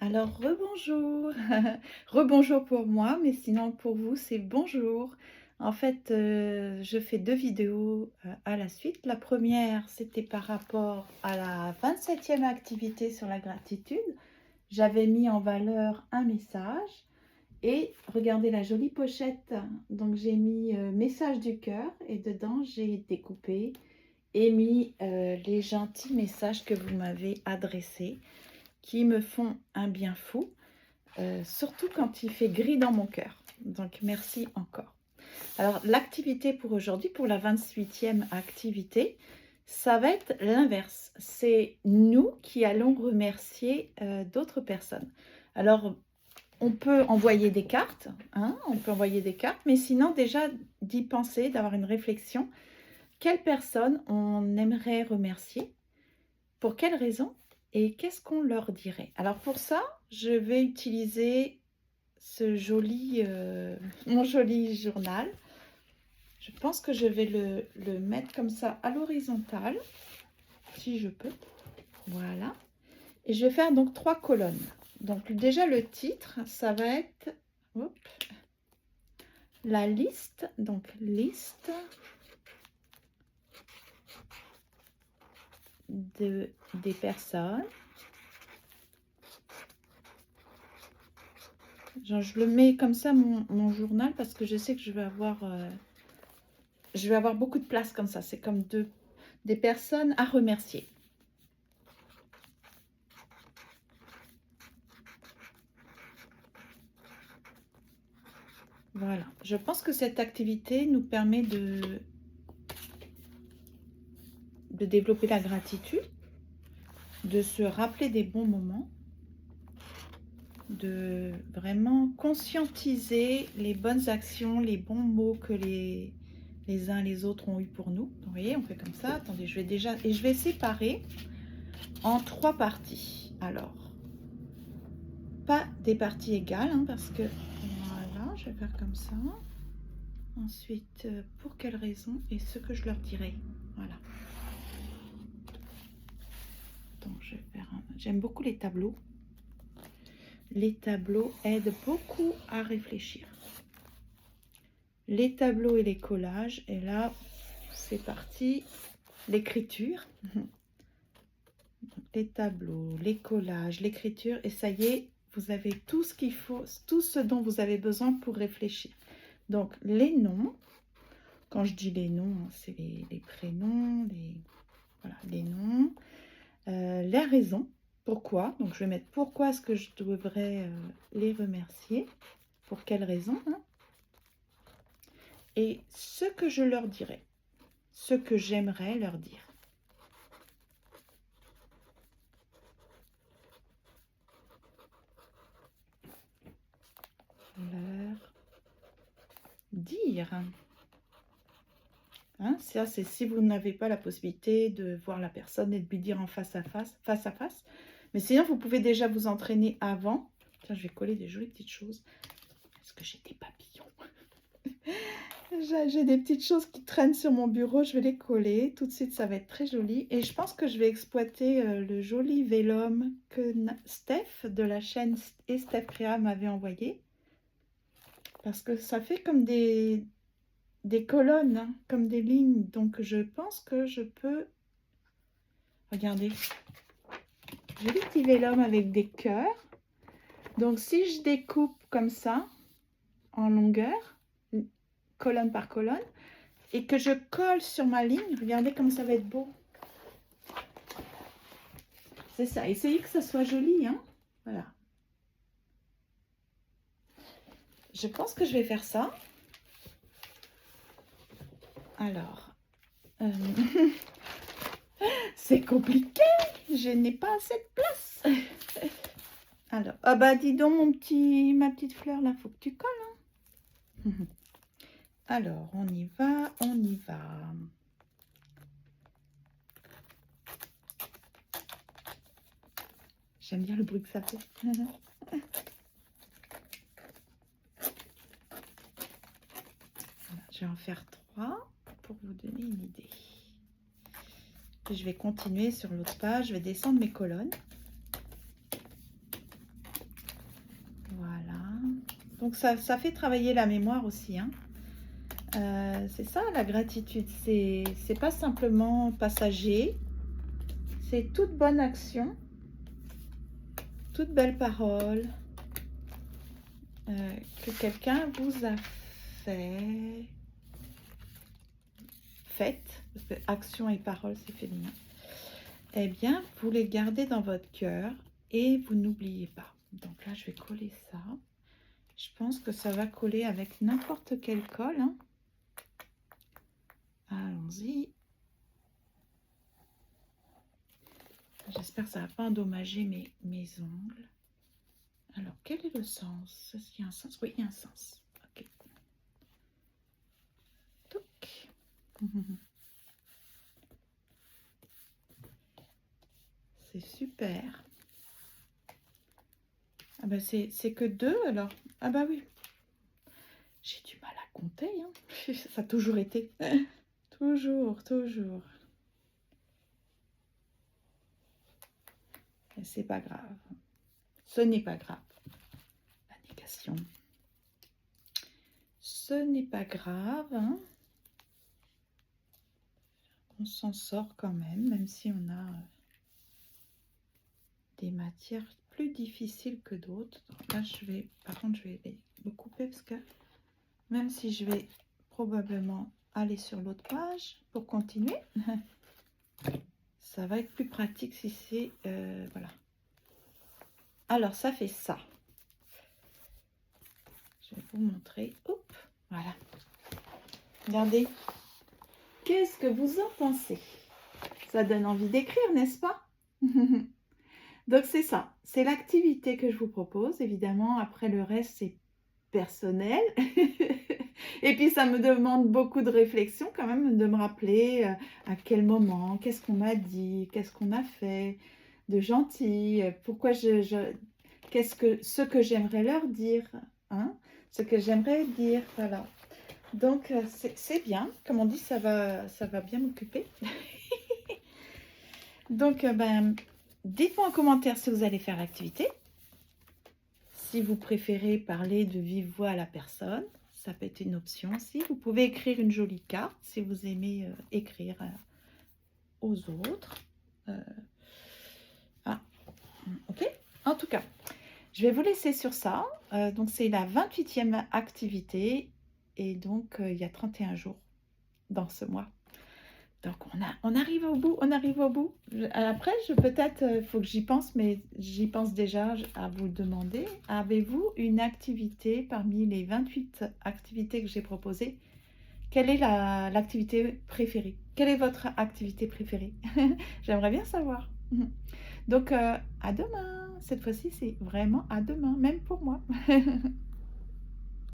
Alors, rebonjour. Rebonjour pour moi, mais sinon pour vous, c'est bonjour. En fait, je fais 2 vidéos, à la suite. La première, c'était par rapport à la 27e activité sur la gratitude. J'avais mis en valeur un message et regardez la jolie pochette. Donc j'ai mis, message du cœur et dedans, j'ai découpé et mis, les gentils messages que vous m'avez adressés qui me font un bien fou, surtout quand il fait gris dans mon cœur. Donc merci encore. Alors l'activité pour aujourd'hui, pour la 28e activité, ça va être l'inverse. C'est nous qui allons remercier d'autres personnes. Alors on peut envoyer des cartes, hein, on peut envoyer des cartes, mais sinon déjà d'y penser, d'avoir une réflexion. Quelle personne on aimerait remercier? Pour quelle raison? Et qu'est-ce qu'on leur dirait? Alors pour ça, je vais utiliser ce joli, mon joli journal. Je pense que je vais le mettre comme ça à l'horizontale, si je peux. Voilà. Et je vais faire donc 3 colonnes. Donc déjà le titre, ça va être hop, la liste. Donc liste des personnes. Genre, je le mets comme ça, mon journal, parce que je sais que je vais avoir beaucoup de place comme ça. C'est comme des personnes à remercier. Voilà. Je pense que cette activité nous permet de développer la gratitude, de se rappeler des bons moments, de vraiment conscientiser les bonnes actions, les bons mots que les uns et les autres ont eu pour nous. Vous voyez, on fait comme ça. Attendez, je vais séparer en 3 parties. Alors, pas des parties égales, hein, parce que voilà, je vais faire comme ça. Ensuite, pour quelle raison et ce que je leur dirai. Voilà. Donc, je vais faire j'aime beaucoup les tableaux. Les tableaux aident beaucoup à réfléchir. Les tableaux et les collages. Et là, c'est parti. L'écriture. Les tableaux, les collages, l'écriture. Et ça y est, vous avez tout ce qu'il faut, tout ce dont vous avez besoin pour réfléchir. Donc, les noms. Quand je dis les noms, c'est les prénoms, voilà, les noms. Les raisons. Pourquoi? Donc, je vais mettre pourquoi est-ce que je devrais les remercier. Pour quelles raisons, hein? Et ce que je leur dirais. Ce que j'aimerais leur dire. Leur dire. Hein, ça, c'est si vous n'avez pas la possibilité de voir la personne et de lui dire en face à face. Mais sinon, vous pouvez déjà vous entraîner avant. Tiens, je vais coller des jolies petites choses. Est-ce que j'ai des papillons? J'ai des petites choses qui traînent sur mon bureau. Je vais les coller. Tout de suite, ça va être très joli. Et je pense que je vais exploiter le joli vélum que Steph de la chaîne et Steph Créa m'avait envoyé. Parce que ça fait comme des colonnes, hein, comme des lignes. Donc, je pense que je peux... Regardez. J'ai des petits vélums avec des cœurs. Donc, si je découpe comme ça, en longueur, colonne par colonne, et que je colle sur ma ligne, regardez comme ça va être beau. C'est ça. Essayez que ça soit joli, hein. Voilà. Je pense que je vais faire ça. Alors... c'est compliqué. Je n'ai pas assez de place. Alors, ah bah dis donc ma petite fleur là, faut que tu colles. Hein. Alors, on y va, on y va. J'aime bien le bruit que ça fait. Voilà, je vais en faire 3 pour vous donner une idée. Et je vais continuer sur l'autre page, je vais descendre mes colonnes. Donc ça fait travailler la mémoire aussi, hein. C'est ça la gratitude, c'est pas simplement passager, c'est toute bonne action, toute belle parole que quelqu'un vous a fait, faite, parce que action et parole c'est féminin. Eh bien, vous les gardez dans votre cœur et vous n'oubliez pas. Donc là, je vais coller ça. Je pense que ça va coller avec n'importe quelle colle, hein. Allons-y. J'espère que ça ne va pas endommager mes ongles. Alors, quel est le sens? Est-ce qu'il y a un sens? Oui, il y a un sens. Ok. Touc. C'est super. Ah ben c'est que 2 alors. Ah bah oui. J'ai du mal à compter, hein. Ça a toujours été. Toujours, toujours. Et c'est pas grave. Ce n'est pas grave. La négation. Ce n'est pas grave, hein. On s'en sort quand même si on a des matières plus difficiles que d'autres. Là, par contre, je vais me couper parce que même si je vais probablement aller sur l'autre page pour continuer, ça va être plus pratique si c'est... voilà. Alors, ça fait ça. Je vais vous montrer. Hop, voilà. Regardez. Qu'est-ce que vous en pensez? Ça donne envie d'écrire, n'est-ce pas? Donc, c'est ça. C'est l'activité que je vous propose. Évidemment, après le reste, c'est personnel. Et puis, ça me demande beaucoup de réflexion quand même, de me rappeler à quel moment, qu'est-ce qu'on m'a dit, qu'est-ce qu'on a fait de gentil, pourquoi ce que j'aimerais leur dire, hein, ce que j'aimerais dire, voilà. Donc, c'est bien, comme on dit, ça va bien m'occuper. Donc, ben, dites-moi en commentaire si vous allez faire l'activité. Si vous préférez parler de vive voix à la personne, ça peut être une option aussi. Vous pouvez écrire une jolie carte si vous aimez écrire aux autres. Ok. En tout cas, je vais vous laisser sur ça. Donc, c'est la 28e activité. Et donc, il y a 31 jours dans ce mois. Donc, on arrive au bout, on arrive au bout. Après, peut-être, il faut que j'y pense, mais j'y pense déjà à vous demander. Avez-vous une activité parmi les 28 activités que j'ai proposées? Quelle est l'activité préférée? Quelle est votre activité préférée? J'aimerais bien savoir. Donc, à demain. Cette fois-ci, c'est vraiment à demain, même pour moi.